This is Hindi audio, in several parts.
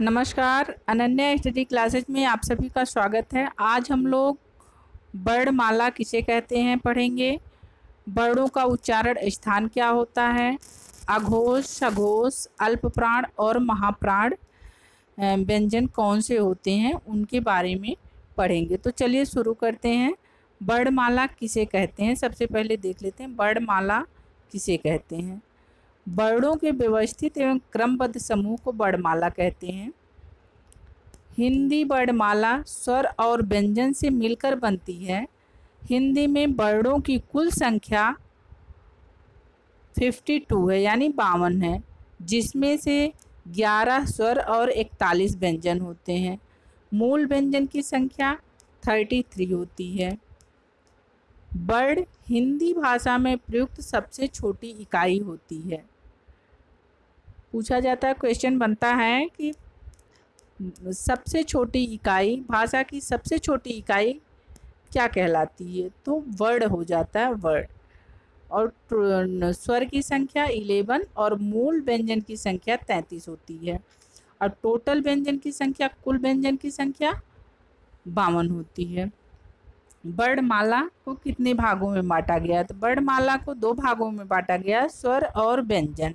नमस्कार, अनन्या स्टडी क्लासेज में आप सभी का स्वागत है। आज हम लोग वर्णमाला किसे कहते हैं पढ़ेंगे। वर्णों का उच्चारण स्थान क्या होता है, अघोष, सघोष, अल्पप्राण और महाप्राण व्यंजन कौन से होते हैं उनके बारे में पढ़ेंगे। तो चलिए शुरू करते हैं। वर्णमाला किसे कहते हैं, सबसे पहले देख लेते हैं वर्णमाला किसे कहते हैं। वर्णों के व्यवस्थित एवं क्रमबद्ध समूह को वर्णमाला कहते हैं। हिंदी वर्णमाला स्वर और व्यंजन से मिलकर बनती है। हिंदी में वर्णों की कुल संख्या 52 है, यानी 52 है, जिसमें से 11 स्वर और 41 व्यंजन होते हैं। मूल व्यंजन की संख्या 33 होती है। वर्ण हिंदी भाषा में प्रयुक्त सबसे छोटी इकाई होती है। पूछा जाता है, क्वेश्चन बनता है कि सबसे छोटी इकाई, भाषा की सबसे छोटी इकाई क्या कहलाती है, तो वर्ण हो जाता है वर्ण। और स्वर की संख्या 11 और मूल व्यंजन की संख्या 33 होती है। और टोटल व्यंजन की संख्या, कुल व्यंजन की संख्या 52 होती है। वर्णमाला को कितने भागों में बांटा गया, तो वर्णमाला को 2 भागों में बांटा गया, स्वर और व्यंजन।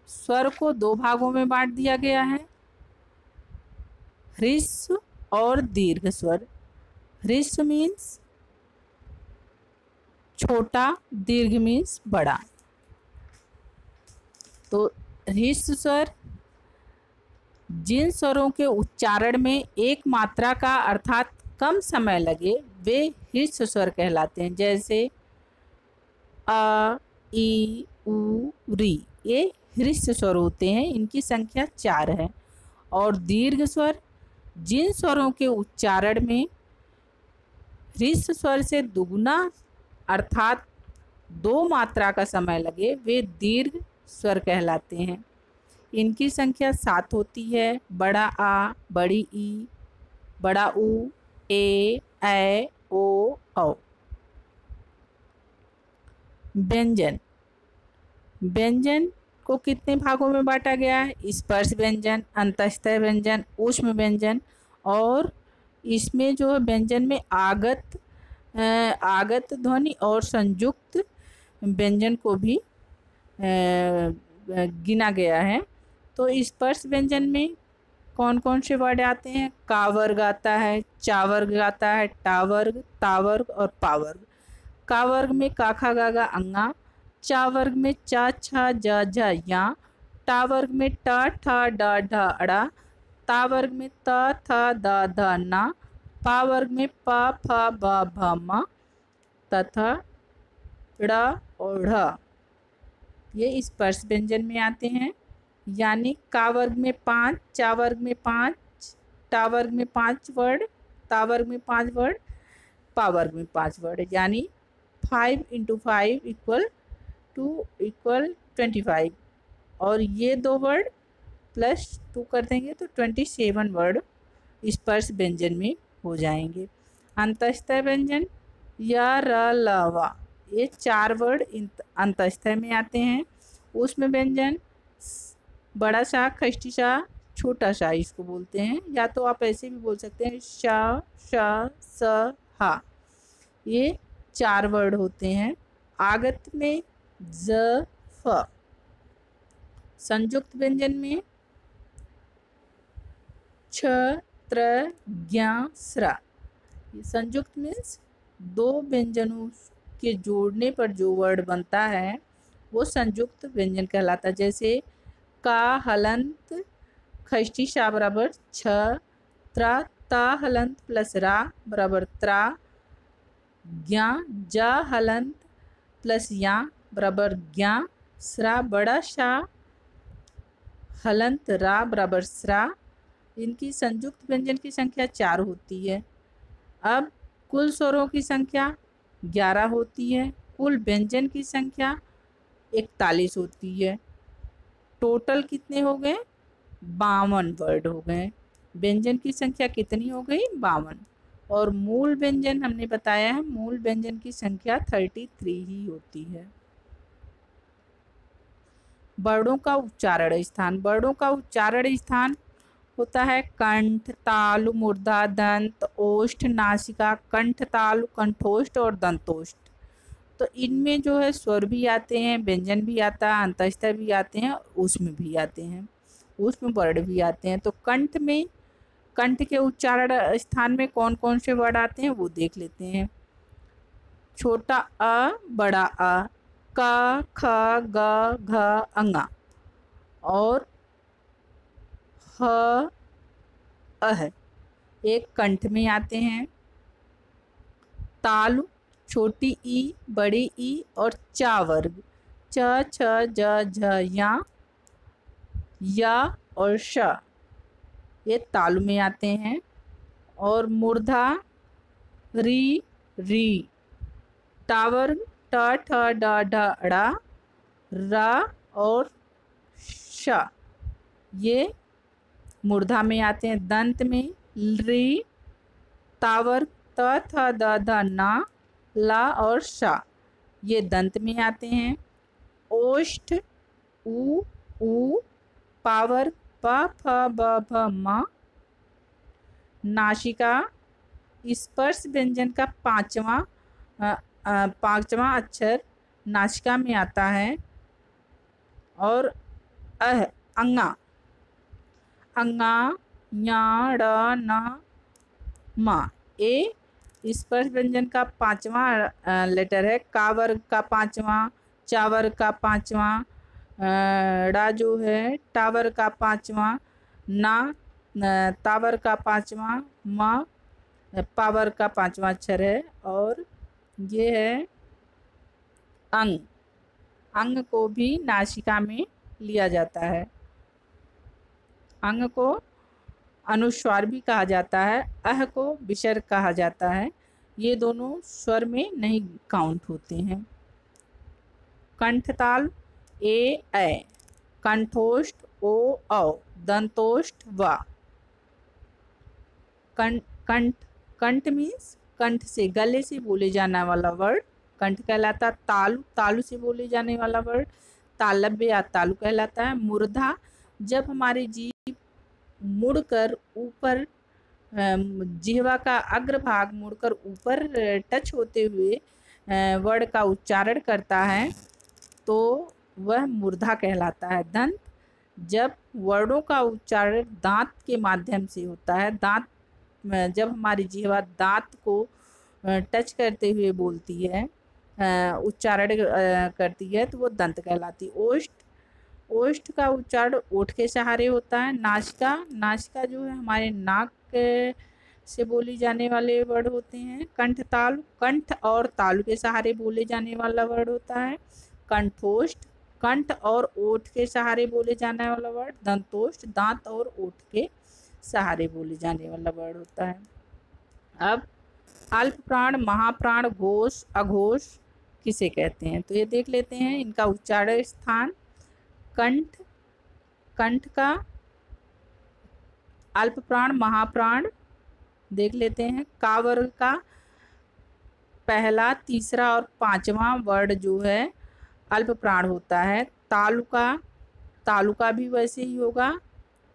स्वर को 2 भागों में बांट दिया गया है, ह्रस्व और दीर्घ स्वर। ह्रस्व मीन्स छोटा, दीर्घ मीन्स बड़ा। तो ह्रस्व स्वर जिन स्वरों के उच्चारण में एक मात्रा का अर्थात कम समय लगे वे ह्रस्व स्वर कहलाते हैं। जैसे अ, ई, उ, री, ये ह्रस्व स्वर होते हैं, इनकी संख्या 4 है। और दीर्घ स्वर जिन स्वरों के उच्चारण में ह्रस्व स्वर से दुगुना अर्थात 2 मात्रा का समय लगे वे दीर्घ स्वर कहलाते हैं। इनकी संख्या 7 होती है। बड़ा आ, बड़ी ई, बड़ा उ, ए, ओ, औ। व्यंजन, व्यंजन को कितने भागों में बांटा गया है, स्पर्श व्यंजन, अंतस्थ व्यंजन, ऊष्म व्यंजन। और इसमें जो व्यंजन में आगत ध्वनि और संयुक्त व्यंजन को भी गिना गया है। तो स्पर्श व्यंजन में कौन कौन से वर्ड आते हैं, का वर्ग आता है, चा वर्ग आता है, टा वर्ग, ता वर्ग और पा वर्ग। का वर्ग में का खा गा गा अंगा, चा वर्ग में चा छा जा झा या, टा वर्ग में टा ठा डा ढा अड़ा, ता वर्ग में ता था दा धा ना, पा वर्ग में पा फा बा भा मा तथा ड़ा और ढ़, ये स्पर्श व्यंजन में आते हैं। यानी का वर्ग में 5, चा वर्ग में 5, टा वर्ग में 5 वर्ड, ता वर्ग में 5 वर्ड, पा वर्ग में 5 वर्ड, यानी 5 × 5 = 25। और ये 2 वर्ड +2 कर देंगे तो 27 वर्ड स्पर्श व्यंजन में हो जाएंगे। अंतस्थ व्यंजन या र ल वा, ये 4 वर्ड अंतस्थ में आते हैं। उसमें व्यंजन बड़ा सा, खष्टी सा, छोटा सा इसको बोलते हैं, या तो आप ऐसे भी बोल सकते हैं शा, शा, स, हा, ये 4 वर्ड होते हैं। आगत में ज, फ। संयुक्त व्यंजन में छ, त्र, ज्ञा, स्रा। ये संयुक्त मीन्स 2 व्यंजनों के जोड़ने पर जो वर्ड बनता है वो संयुक्त व्यंजन कहलाता है। जैसे का हलंत खष्टी शा बराबर छ, त्रा ता हलंत प्लस रा बराबर त्रा, ज्ञा जा हलंत प्लस या बराबर ज्ञा, स्रा बड़ा शा हलंत रा बराबर स्रा। इनकी संयुक्त व्यंजन की संख्या 4 होती है। अब कुल स्वरों की संख्या 11 होती है, कुल व्यंजन की संख्या 41 होती है। टोटल कितने हो गए, 52 वर्ड हो गए। व्यंजन की संख्या कितनी हो गई, 52। और मूल व्यंजन हमने बताया है, मूल व्यंजन की संख्या 33 ही होती है। वर्णों का उच्चारण स्थान, वर्णों का उच्चारण स्थान होता है कंठ, तालु, मूर्धा, दंत, ओष्ठ, नासिका, कंठ, तालु, कंठोष्ठ और दंतोष्ठ। तो इनमें जो है स्वर भी आते हैं, व्यंजन भी आता है, अंतस्तर भी आते हैं, ऊष्म भी आते हैं, ऊष्म वर्ण भी आते हैं। तो कंठ में, कंठ के उच्चारण स्थान में कौन कौन से वर्ड आते हैं वो देख लेते हैं। छोटा अ, बड़ा अ, क, ख, ग, घ, अंगा और ह, अह एक कंठ में आते हैं। तालु, छोटी ई, बड़ी ई और चा वर्ग, च, छ, ज, झ, या और श ये तालु में आते हैं। और मूर्धा, री, री, टा वर्ग, ट, ठ, ड, ढ, ड़ा, रा और श ये मूर्धा में आते हैं। दंत में री, तावर, त, थ, द, ध, ना, ला और शा ये दंत में आते हैं। ओष्ठ, उ, पावर, प, फ, ब, भ, म। नासिका, स्पर्श व्यंजन का पांचवा अक्षर नासिका में आता है। और अंगा, अंगा, ञ, ड़, न, म ए स्पर्श व्यंजन का पांचवा लेटर है। का वर्ग का पांचवा, चा वर्ग का पांचवा, ड़ा जो है टा वर्ग का पांचवा, ना ता वर्ग का पांचवा, म पा वर्ग का पांचवा अक्षर है। और ये है अंग, अंग को भी नासिका में लिया जाता है। अंग को अनुस्वार भी कहा जाता है, अह को विसर्ग कहा जाता है। ये दोनों स्वर में नहीं काउंट होते हैं। कंठताल ए, ऐ, कंठोष्ठ ओ, औ, दंतोष्ठ व। कंठ, कंठ मीन्स कंठ से, गले से बोले जाने वाला वर्ड कंठ कहलाता। तालु, तालु से बोले जाने वाला वर्ड तालव्य या तालु कहलाता है। मूर्धा, जब हमारी जीभ मुड़कर ऊपर, जिह्वा का अग्रभाग मुड़कर ऊपर टच होते हुए वर्ड का उच्चारण करता है तो वह मूर्धा कहलाता है। दंत, जब वर्डों का उच्चारण दांत के माध्यम से होता है, दांत जब हमारी जिह्वा दांत को टच करते हुए बोलती है, उच्चारण करती है तो वो दंत कहलाती है। ओष्ठ, ओष्ठ का उच्चारण ओठ के सहारे होता है। नासिका, नासिका जो है हमारे नाक से बोली जाने वाले वर्ड होते हैं। कंठ, तालु, कंठ और तालु के सहारे बोले जाने वाला वर्ड होता है। कंठोष्ठ, कंठ और ओठ के सहारे बोले जाने वाला वर्ड। दंतोष्ठ, दांत और ओठ के सहारे बोले जाने वाला वर्ड होता है। अब अल्प प्राण, महाप्राण, घोष, अघोष किसे कहते हैं तो ये देख लेते हैं। इनका उच्चारण स्थान कंठ, कंठ का अल्प प्राण, महाप्राण देख लेते हैं। का वर्ग का पहला, तीसरा और पांचवा वर्ड जो है अल्प प्राण होता है। तालु का, तालु का भी वैसे ही होगा।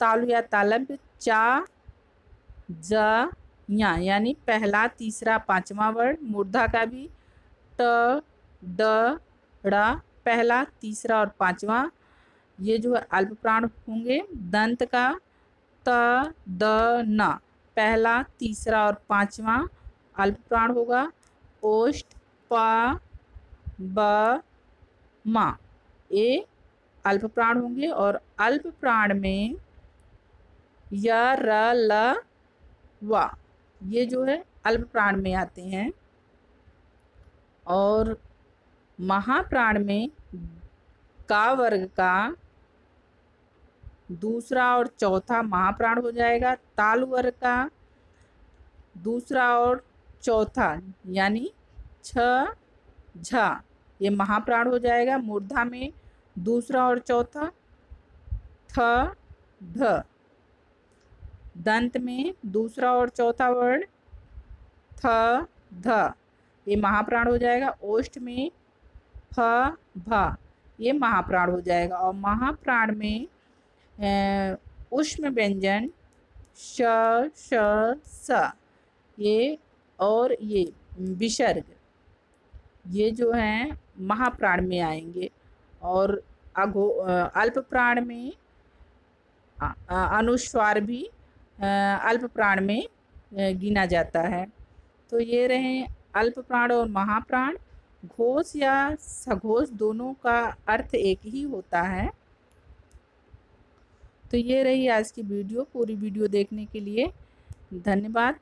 तालु या तालव्य, चा, ज, या यानी पहला, तीसरा, पांचवा वर्ड। मूर्धा का भी ट, ड, ड़ा पहला, तीसरा और पांचवा ये जो है अल्प प्राण होंगे। दंत का त, द, न पहला, तीसरा और पांचवा अल्प प्राण होगा। ओष्ठ, प, ब, म ये अल्प प्राण होंगे। और अल्प प्राण में य, र, ल, व ये जो है अल्प प्राण में आते हैं। और महाप्राण में का वर्ग का दूसरा और चौथा महाप्राण हो जाएगा। तालु वर्ग का दूसरा और चौथा यानी छ, झ ये महाप्राण हो जाएगा। मूर्धा में दूसरा और चौथा थ, ध। दंत में दूसरा और चौथा वर्ड थ, ध ये महाप्राण हो जाएगा। ओष्ठ में फ, भ ये महाप्राण हो जाएगा। और महाप्राण में ऊष्म व्यंजन श, श, स, ये और ये विसर्ग, ये जो हैं महाप्राण में आएंगे। और अल्प प्राण में अनुस्वार भी अल्प प्राण में गिना जाता है। तो ये रहे अल्प प्राण और महाप्राण। घोष या सघोष दोनों का अर्थ एक ही होता है। तो ये रही आज की वीडियो। पूरी वीडियो देखने के लिए धन्यवाद।